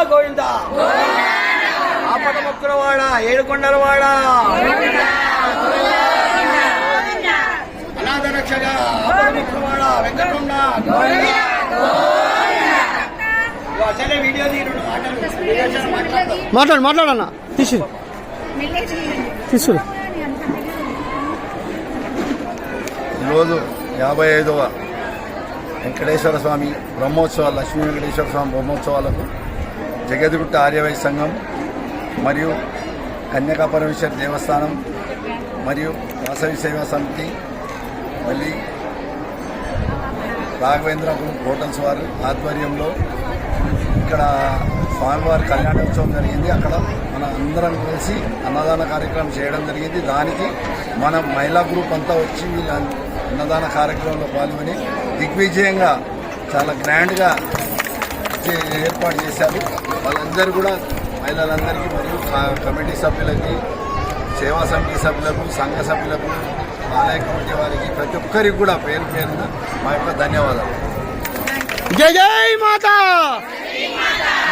గోవిందా ఆపద ముక్కులవాడ ఏడుకొండలవాడ అనాథ రక్షక ఆపద ముక్కులవాడ వెంకటరమణ వీడియో మాట్లాడన్న తీసు ఈరోజు 55వ వెంకటేశ్వర స్వామి బ్రహ్మోత్సవాలు లక్ష్మీ వెంకటేశ్వర స్వామి బ్రహ్మోత్సవాలకు జగద్గుట్ట ఆర్యవైశ్య సంఘం మరియు కన్యకా పరమేశ్వర దేవస్థానం మరియు వాసవి సేవా సమితి మళ్ళీ రాఘవేంద్ర గ్రూప్ హోటల్స్ వారి ఆధ్వర్యంలో ఇక్కడ స్వామివారి కళ్యాణోత్సవం జరిగింది. అక్కడ మన అందరం కలిసి అన్నదాన కార్యక్రమం చేయడం జరిగింది. దానికి మన మహిళా గ్రూప్ అంతా వచ్చి వీళ్ళ అన్నదాన కార్యక్రమంలో పాల్గొని దిగ్విజయంగా చాలా గ్రాండ్గా ఏర్పాటు చేశారు. వాళ్ళందరూ కూడా మహిళలందరికీ మరియు కమిటీ సభ్యులకి, సేవా సమితి సభ్యులకు, సంఘ సభ్యులకు, ఆలయ కమిటీ వారికి ప్రతి ఒక్కరికి కూడా పేరు పేరున మా యొక్క ధన్యవాదాలు. జై జై మాతా,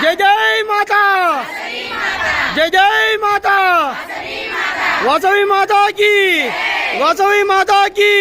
జై జై మాతా, జై జై మాతా, వాసవి మాతా की, वासवी माता की।